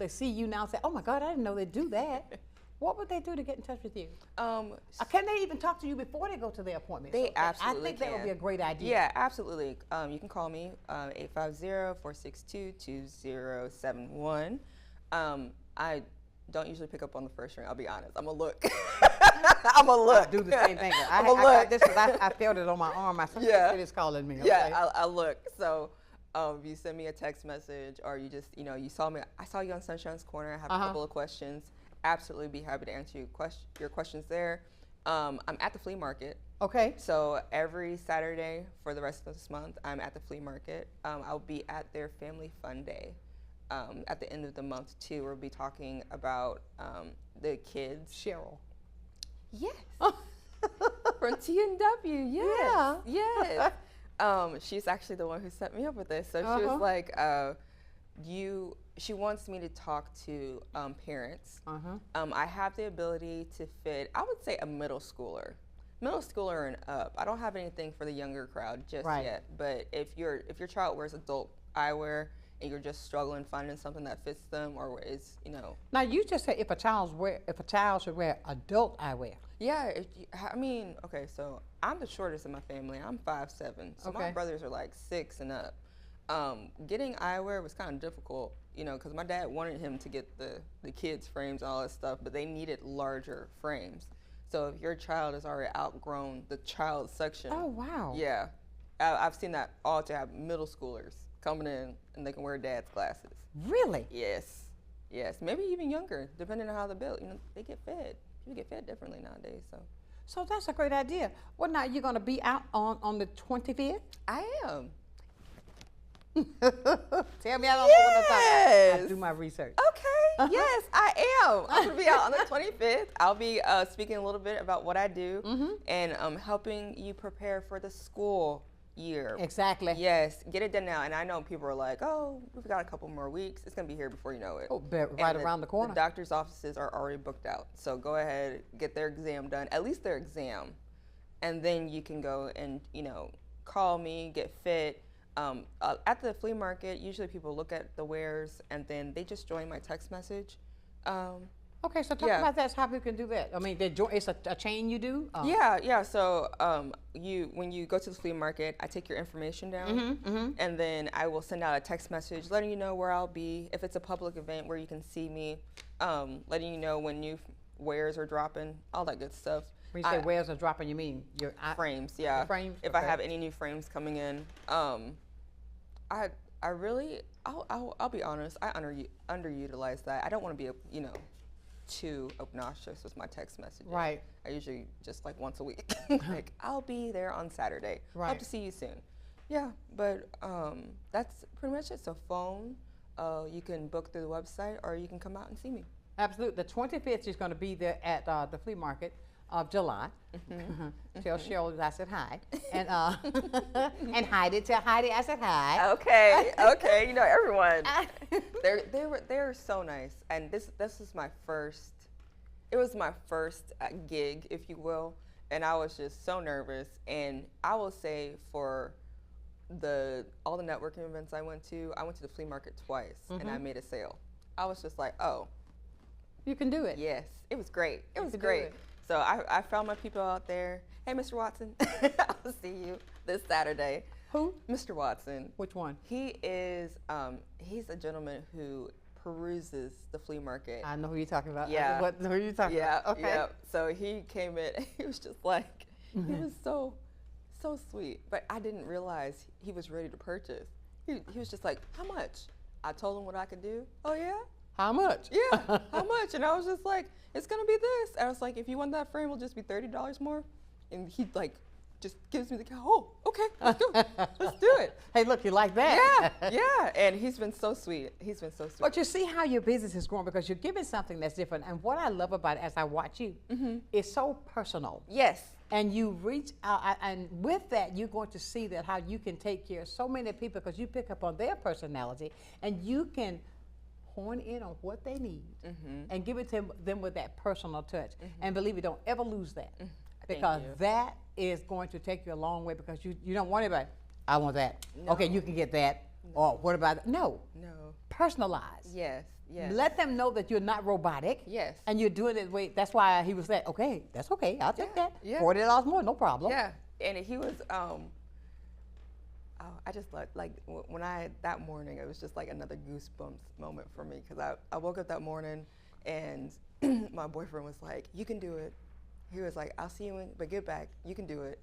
they see you now and say, oh my God, I didn't know they'd do that. What would they do to get in touch with you? Can they even talk to you before they go to their appointment? They absolutely I think that would be a great idea. Yeah, absolutely. You can call me, 850-462-2071. I don't usually pick up on the first ring, I'll be honest. I'm a look. I'm a look. I do the same thing. I'm a look. I felt it on my arm. My son is calling me. Okay? Yeah, I look. So if you send me a text message, or you just, you know, I saw you on Sonshine's Corner, I have a couple of questions. Absolutely be happy to answer your questions there. I'm at the flea market. Okay. So every Saturday for the rest of this month, I'm at the flea market. I'll be at their Family Fun Day at the end of the month too. We'll be talking about the kids. Cheryl. Yes. From TNW. Yes. Yeah. Yes. She's actually the one who set me up with this. So she was like, she wants me to talk to parents. I have the ability to fit, I would say, a middle schooler and up. I don't have anything for the younger crowd just yet. But if your child wears adult eyewear and you're just struggling finding something that fits them, or is, you know. Now you just said if a child should wear adult eyewear. Yeah, I mean, okay, so I'm the shortest in my family. I'm 5'7", so my brothers are like 6 and up. Getting eyewear was kind of difficult, you know, because my dad wanted him to get the kids' frames and all that stuff, but they needed larger frames. So if your child has already outgrown the child section. Oh, wow. Yeah. I've seen that all to have middle schoolers coming in and they can wear dad's glasses. Really? Yes. Yes. Maybe even younger, depending on how they're built. You know, they get fed. People get fed differently nowadays, so. So that's a great idea. Well, now you're going to be out on the 25th? I am. Tell me I don't know what I'm talking. I do my research. Okay, yes, I am. I'm going to be out on the 25th. I'll be speaking a little bit about what I do and helping you prepare for the school year. Exactly. Yes, get it done now. And I know people are like, oh, we've got a couple more weeks. It's going to be here before you know it. Oh, right around the corner. The doctor's offices are already booked out. So go ahead, get their exam done, at least their exam. And then you can go and, call me, get fit. At the flea market, usually people look at the wares and then they just join my text message. Okay, so talk about that. How people can do that. I mean, it's a chain you do? Yeah. So when you go to the flea market, I take your information down, and then I will send out a text message letting you know where I'll be. If it's a public event where you can see me, letting you know when new wares are dropping, all that good stuff. When you say wares are dropping, you mean your frames? Yeah. Frames. If I have any new frames coming in, I really, I'll be honest, I underutilize that. I don't want to be too obnoxious with my text messages. Right. I usually just like once a week. Like, I'll be there on Saturday. Right. Hope to see you soon. Yeah, but that's pretty much it. So phone, you can book through the website or you can come out and see me. Absolutely. The 25th, she's going to be there at the flea market of July. Tell Cheryl that I said hi. And and Heidi, tell Heidi I said hi. Okay, everyone. They're so nice. And this is my first, it was my first gig, if you will. And I was just so nervous. And I will say for all the networking events I went to the flea market twice and I made a sale. I was just like, oh. You can do it. Yes, it was great. It was great. So I found my people out there. Hey, Mr. Watson, I'll see you this Saturday. Who? Mr. Watson. Which one? He is, he's a gentleman who peruses the flea market. I know who you're talking about. Yeah. Who are you talking about? Okay. Yeah. So he came in, he was just like, he was so sweet. But I didn't realize he was ready to purchase. He was just like, how much? I told him what I could do. Oh, yeah? How much? Yeah, how much? And I was just like, it's gonna be this. And I was like, if you want that frame, it'll just be $30 more. And he just gives me the okay, let's do it. Let's do it. Hey, look, you like that? Yeah. And he's been so sweet. He's been so sweet. But you see how your business is growing because you're giving something that's different. And what I love about it as I watch you, it's so personal. Yes. And you reach out, and with that, you're going to see that how you can take care of so many people because you pick up on their personality and you can hone in on what they need and give it to them with that personal touch. And believe me, don't ever lose that because that is going to take you a long way because you don't want anybody, I want that. No. Okay, you can get that. No. Or what about that? No. Personalize. Yes. Let them know that you're not robotic. Yes. And you're doing it the way, that's why he was like, okay, that's okay, I'll take that. Yeah. $40 more, no problem. Yeah. And he was, I just like when that morning, it was just like another goosebumps moment for me because I woke up that morning and my boyfriend was like, you can do it. He was like, I'll see you but get back, you can do it.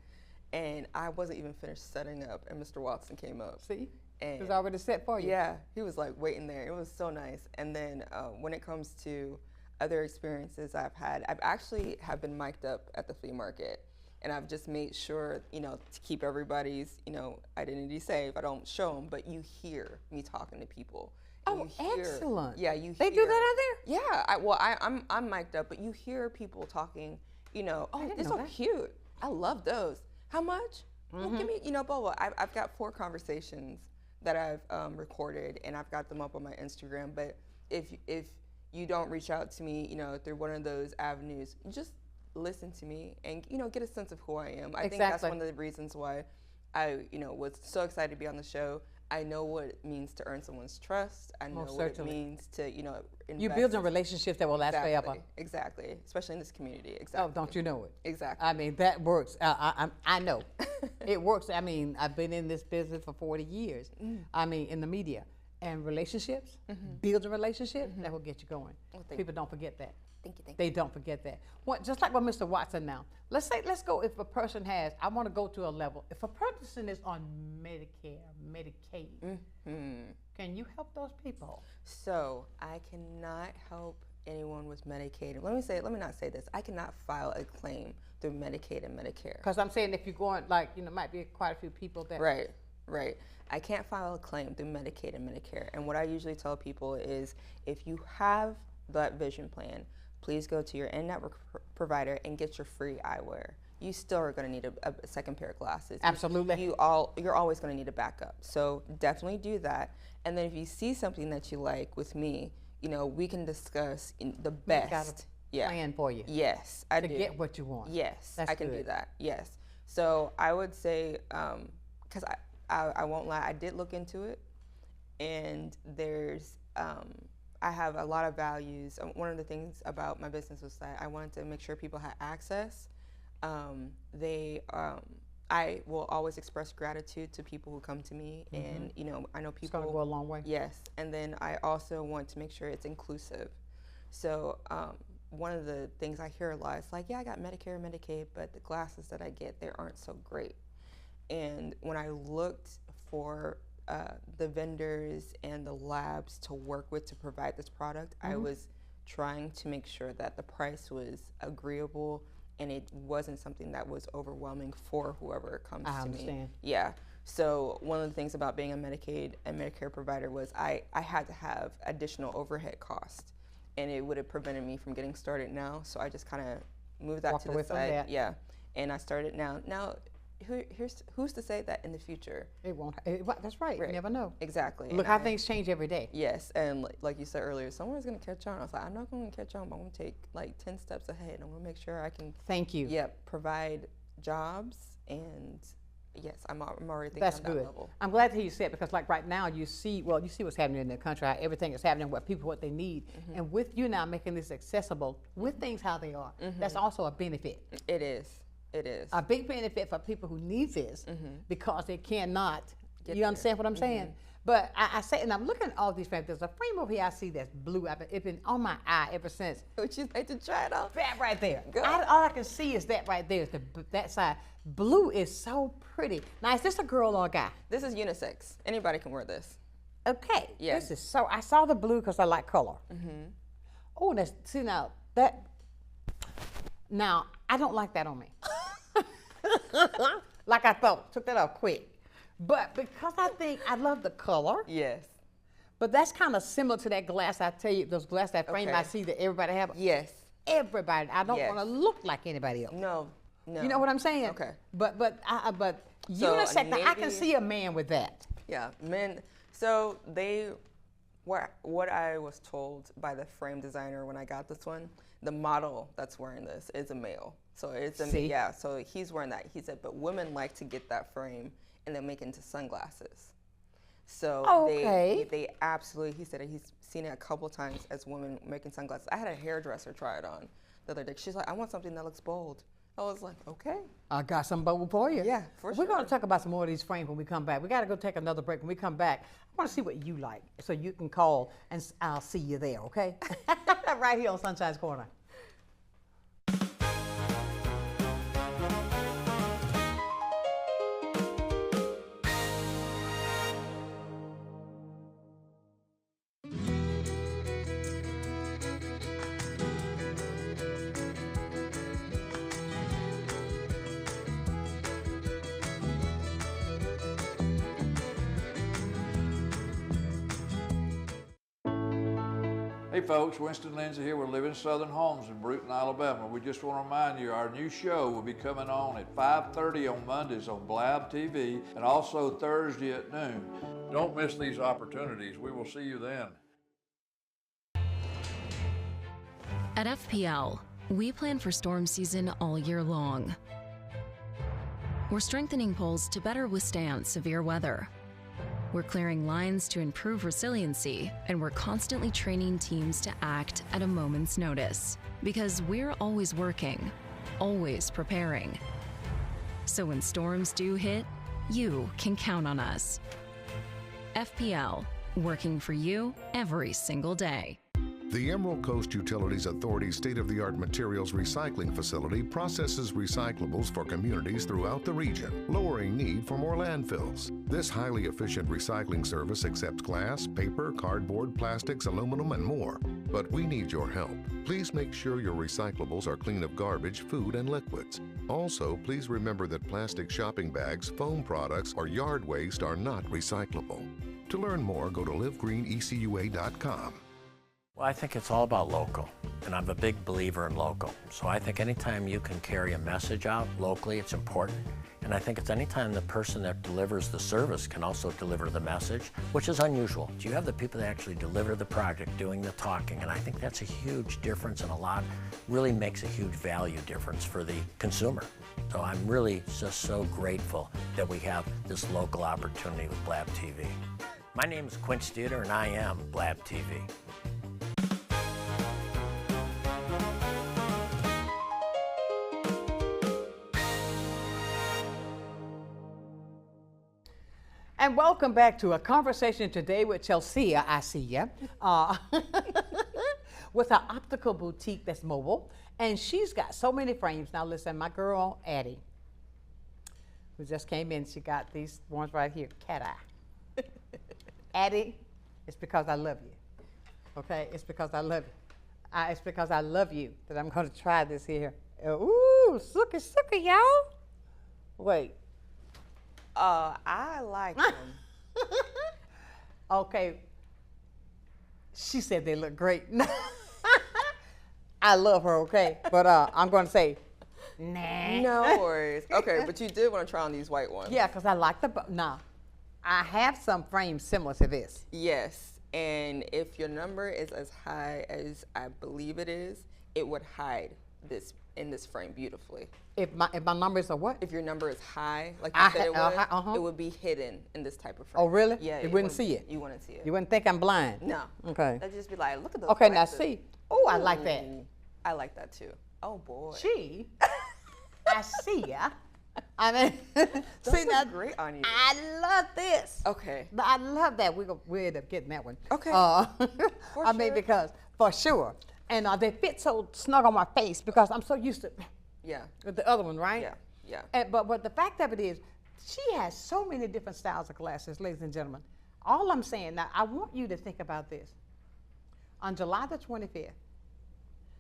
And I wasn't even finished setting up and Mr. Watson came up. See, and it was already set for you. Yeah, he was like waiting there. It was so nice. And then when it comes to other experiences I've had, I've actually have been mic'd up at the flea market. And I've just made sure, to keep everybody's, identity safe. I don't show them, but you hear me talking to people. Oh, excellent. Yeah, you hear. They do that out there? Yeah, I'm mic'd up, but you hear people talking, oh, they're so cute. I love those. How much? Well, give me, blah, blah. I've got 4 conversations that I've recorded, and I've got them up on my Instagram. But if you don't reach out to me, through one of those avenues, just listen to me and get a sense of who I am. I think that's one of the reasons why I was so excited to be on the show. I know what it means to earn someone's trust. I know what it means to invest. You build a relationship that will last forever. Exactly, especially in this community. Exactly. Oh, don't you know it? Exactly. I mean, that works. I know it works. I mean, I've been in this business for 40 years. I mean, in the media and relationships, building relationships, that will get you going. People don't forget that. Thank you. They don't forget that. Just like with Mr. Watson now. Let's go if a person has, I want to go to a level. If a person is on Medicare, Medicaid, can you help those people? So I cannot help anyone with Medicaid. Let me not say this. I cannot file a claim through Medicaid and Medicare. Because I'm saying if you're going, might be quite a few people that. Right. right? I can't file a claim through Medicaid and Medicare. And what I usually tell people is, if you have that vision plan, please go to your in-network provider and get your free eyewear. You still are going to need a second pair of glasses. Absolutely. You're always going to need a backup. So definitely do that. And then if you see something that you like with me, you know, we can discuss the best. Got a plan for you. Yes, I do. To get what you want. Yes, That's I can good. do that. Yes. So I would say, because I won't lie, I did look into it, and there's I have a lot of values. One of the things about my business was that I wanted to make sure people had access. I will always express gratitude to people who come to me, and you know, I know people. It's gonna go a long way. Yes, and then I also want to make sure it's inclusive. So one of the things I hear a lot is like, yeah, I got Medicare and Medicaid, but the glasses that I get, they aren't so great. And when I looked for the vendors and the labs to work with to provide this product, I was trying to make sure that the price was agreeable and it wasn't something that was overwhelming for whoever comes to me. I understand. Yeah. So one of the things about being a Medicaid and Medicare provider was I had to have additional overhead costs, and it would have prevented me from getting started now. So I just kind of moved that to the side. Yeah. And I started now. Now, who's to say that in the future it won't? That's right. You never know. Exactly. Look how things change every day. Yes, and like you said earlier, someone's going to catch on. I was like, I'm not going to catch on, but I'm going to take like 10 steps ahead. I'm going to make sure I can. Thank you. Yep, provide jobs, and yes, I'm already thinking That's on that good. level. I'm glad to hear you said, because like right now you see what's happening in the country, how everything is happening, what they need, and with you now making this accessible with things how they are, that's also a benefit. It is. It is. A big benefit for people who need this because they cannot. You understand what I'm saying? But I say, and I'm looking at all these frames. There's a frame over here I see that's blue. It's been on my eye ever since. Would you like to try it on? That right there. Go. All I can see is that right there. That side. Blue is so pretty. Now, is this a girl or a guy? This is unisex. Anybody can wear this. Okay. Yeah. This is so. I saw the blue because I like color. Oh, see now that. Now I don't like that on me. Like I thought, took that off quick. But because I love the color. Yes. But that's kind of similar to that glass I tell you, those glass, that frame Okay. I see that everybody have. Yes. Everybody. I don't Yes. want to look like anybody else. No. You know what I'm saying? Okay. But So unisex, I can maybe- see a man with that. Yeah, men. So what I was told by the frame designer when I got this one, the model that's wearing this is a male. So it's See? yeah. So he's wearing that. He said, but women like to get that frame and then make it into sunglasses. So they absolutely. He said he's seen it a couple times as women making sunglasses. I had a hairdresser try it on the other day. She's like, I want something that looks bold. I was like, okay. I got some bold for you. Yeah, for We're going sure. to talk about some more of these frames when we come back. We got to go take another break. When we come back, I want to see what you like, so you can call and I'll see you there. Okay? Right here on Sunshine's Corner. Hey folks, Winston Lindsay here with Living Southern Homes in Bruton, Alabama. We just want to remind you our new show will be coming on at 5:30 on Mondays on Blab TV and also Thursday at noon. Don't miss these opportunities. We will see you then. At FPL, we plan for storm season all year long. We're strengthening poles to better withstand severe weather. We're clearing lines to improve resiliency, and we're constantly training teams to act at a moment's notice. Because we're always working, always preparing. So when storms do hit, you can count on us. FPL, working for you every single day. The Emerald Coast Utilities Authority's state-of-the-art materials recycling facility processes recyclables for communities throughout the region, lowering need for more landfills. This highly efficient recycling service accepts glass, paper, cardboard, plastics, aluminum, and more. But we need your help. Please make sure your recyclables are clean of garbage, food, and liquids. Also, please remember that plastic shopping bags, foam products, or yard waste are not recyclable. To learn more, go to livegreenecua.com. Well, I think it's all about local, and I'm a big believer in local. So I think anytime you can carry a message out locally, it's important. And I think it's anytime the person that delivers the service can also deliver the message, which is unusual. You have the people that actually deliver the project doing the talking, and I think that's a huge difference, and really makes a huge value difference for the consumer. So I'm really just so grateful that we have this local opportunity with Blab TV. My name is Quince Dieter, and I am Blab TV. And welcome back to a conversation today with Chelsia, iSeeya, with her optical boutique that's mobile. And she's got so many frames. Now listen, my girl, Addie, who just came in, she got these ones right here, cat eye. Addie, it's because I love you, okay? It's because I love you. It's because I love you that I'm gonna try this here. Ooh, sookie, y'all. Wait. I like them. Okay. She said they look great. I love her, okay? But I'm going to say, nah. No worries. Okay, but you did want to try on these white ones. Yeah, because I like nah. I have some frames similar to this. Yes, and if your number is as high as I believe it is, it would hide this in this frame beautifully. If my numbers are what? If your number is high, like you said it would be hidden in this type of frame. Oh, really? Yeah. You wouldn't see it? You wouldn't see it. You wouldn't think I'm blind? No. Okay. That'd just be like, look at those. Okay, now see. Oh, I like that. I like that too. Oh, boy. She, I see ya. I mean, see now, great on you. I love this. Okay. But I love that. We end up getting that one. Okay. I mean, because, for sure. And they fit so snug on my face because I'm so used to with the other one, right? Yeah, yeah. And, but the fact of it is, she has so many different styles of glasses, ladies and gentlemen. All I'm saying, now, I want you to think about this. On July the 25th,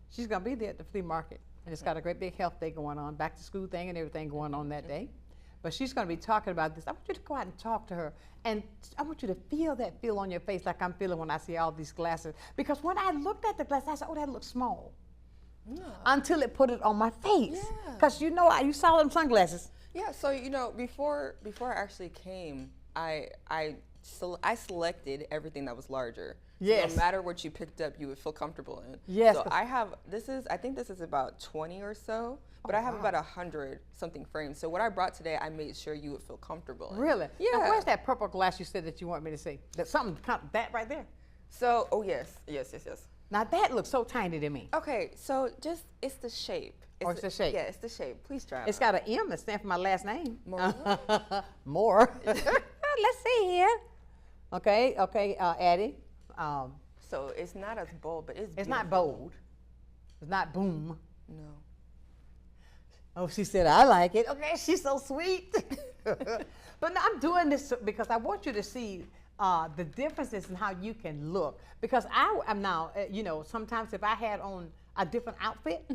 she's going to be there at the flea market. And it's got a great big health day going on, back to school thing and everything going on that day. But she's going to be talking about this. I want you to go out and talk to her. And I want you to feel that feel on your face like I'm feeling when I see all these glasses. Because when I looked at the glasses, I said, oh, that looks small. Yeah. Until it put it on my face. Because you know, you saw them sunglasses. Yeah, so you know, before I actually came, I selected everything that was larger. Yes. So no matter what you picked up, you would feel comfortable in. Yes. So I think this is about 20 or so, but I have about 100 something frames. So what I brought today, I made sure you would feel comfortable in. Really? Yeah. Now, where's that purple glass you said that you want me to see? That something, that right there? So, oh yes. Now that looks so tiny to me. Okay, so it's the shape. It's the shape. Yeah, it's the shape. Please try it. It's got an M that stands for my last name. More. More. Let's see here. Okay, Addie. So it's not as bold, but it's beautiful. Not bold. It's not boom. No. Oh, she said, I like it. Okay, she's so sweet. But no, I'm doing this because I want you to see the differences in how you can look. Because I'm now, you know, sometimes if I had on a different outfit,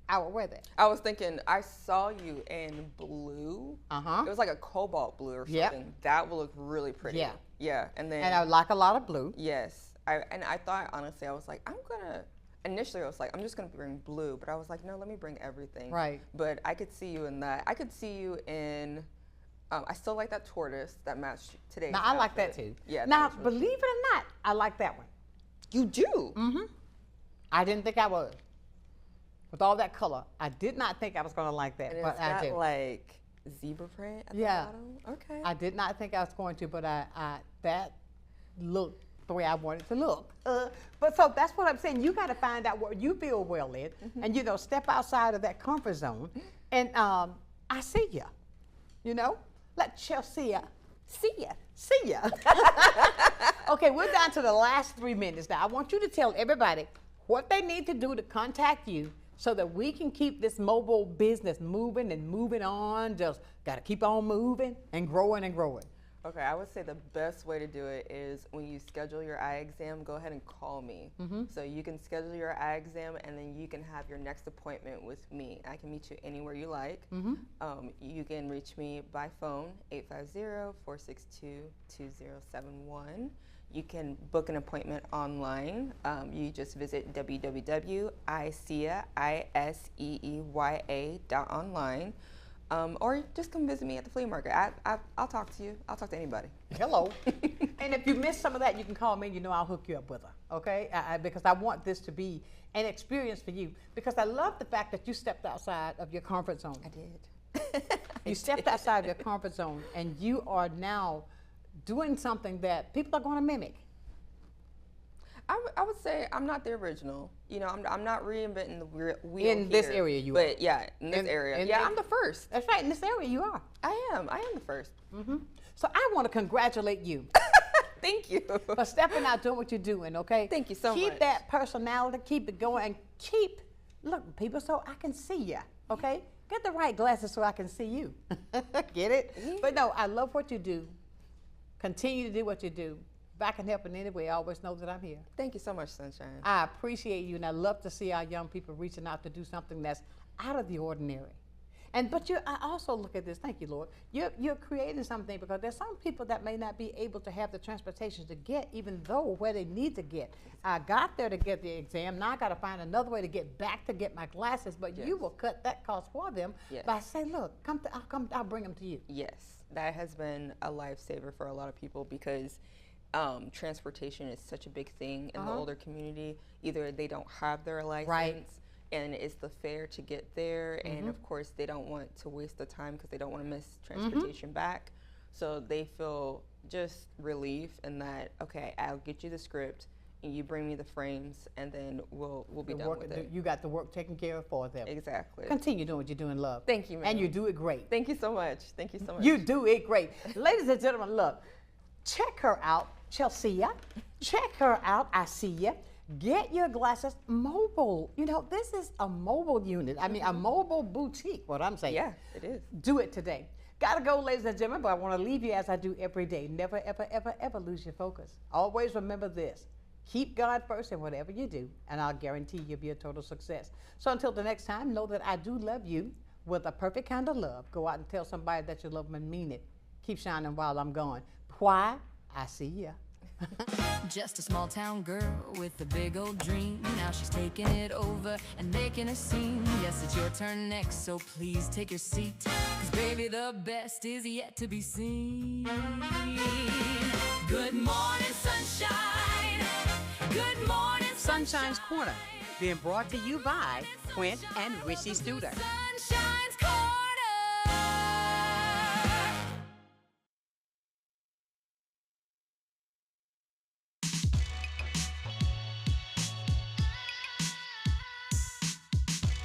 I would wear that. I was thinking, I saw you in blue. It was like a cobalt blue or something. Yep. That would look really pretty. Yeah. Yeah, and then. And I like a lot of blue. Yes. I thought, honestly, I was like, initially I was like, I'm just gonna bring blue, but I was like, no, let me bring everything. Right. But I could see you in that. I could see you in, I still like that tortoise that matched today's Now, I like that too. Yeah. Now, believe it or not, I like that one. You do? Mm-hmm. I didn't think I would. With all that color, I did not think I was gonna like that, And but it's I got did. like zebra print at the bottom? Okay. I did not think I was going to, but that looked the way I wanted to look. But so that's what I'm saying. You got to find out what you feel well in, and you know, step outside of that comfort zone. And I see ya. You know, let Chelsia See ya. See ya. Okay, we're down to the last 3 minutes now. I want you to tell everybody what they need to do to contact you so that we can keep this mobile business moving and moving on. Just got to keep on moving and growing and growing. Okay, I would say the best way to do it is when you schedule your eye exam, go ahead and call me. So you can schedule your eye exam and then you can have your next appointment with me. I can meet you anywhere you like. You can reach me by phone, 850-462-2071. You can book an appointment online. You just visit www.iSeeya.online. Or just come visit me at the flea market. I'll talk to you. I'll talk to anybody. Hello. And if you missed some of that, you can call me. You know I'll hook you up with her, okay? Because I want this to be an experience for you. Because I love the fact that you stepped outside of your comfort zone. I did. You stepped outside of your comfort zone, and you are now doing something that people are going to mimic. I would say I'm not the original. You know, I'm not reinventing the wheel in this area you are. But yeah, in this area. Yeah, I'm the first. That's right, in this area you are. I am the first. So I want to congratulate you. Thank you. For stepping out, doing what you're doing, okay? Thank you so much. Keep that personality, keep it going, and look, people, so I can see you, okay? Get the right glasses so I can see you. Get it? But no, I love what you do. Continue to do what you do. If I can help in any way, always know that I'm here. Thank you so much, Sunshine. I appreciate you, and I love to see our young people reaching out to do something that's out of the ordinary. But I also look at this, thank you, Lord, you're creating something because there's some people that may not be able to have the transportation to get, even though where they need to get. I got there to get the exam, now I got to find another way to get back to get my glasses, but you will cut that cost for them by saying, look, I'll bring them to you. Yes, that has been a lifesaver for a lot of people because transportation is such a big thing in the older community. Either they don't have their license and it's the fare to get there, and of course they don't want to waste the time because they don't want to miss transportation back. So they feel just relief in that, okay, I'll get you the script and you bring me the frames and then we'll be done with it. You got the work taken care of for them. Exactly. Continue doing what you're doing, love. Thank you, ma'am. And you do it great. Thank you so much. Thank you so much. You do it great. Ladies and gentlemen, look, check her out, Chelsia. Check her out, iSeeya. Get your glasses mobile. You know, this is a mobile unit. I mean, a mobile boutique, what I'm saying. Yeah, it is. Do it today. Gotta go, ladies and gentlemen, but I want to leave you as I do every day. Never, ever, ever, ever lose your focus. Always remember this. Keep God first in whatever you do, and I'll guarantee you'll be a total success. So until the next time, know that I do love you with a perfect kind of love. Go out and tell somebody that you love them and mean it. Keep shining while I'm gone. Why? I see ya. Just a small town girl with a big old dream. Now she's taking it over and making a scene. Yes, it's your turn next, so please take your seat. 'Cause baby, the best is yet to be seen. Good morning, sunshine. Good morning, Sunshine's Corner, being brought to you by Quint and Richie Studer. Sunshine's Corner.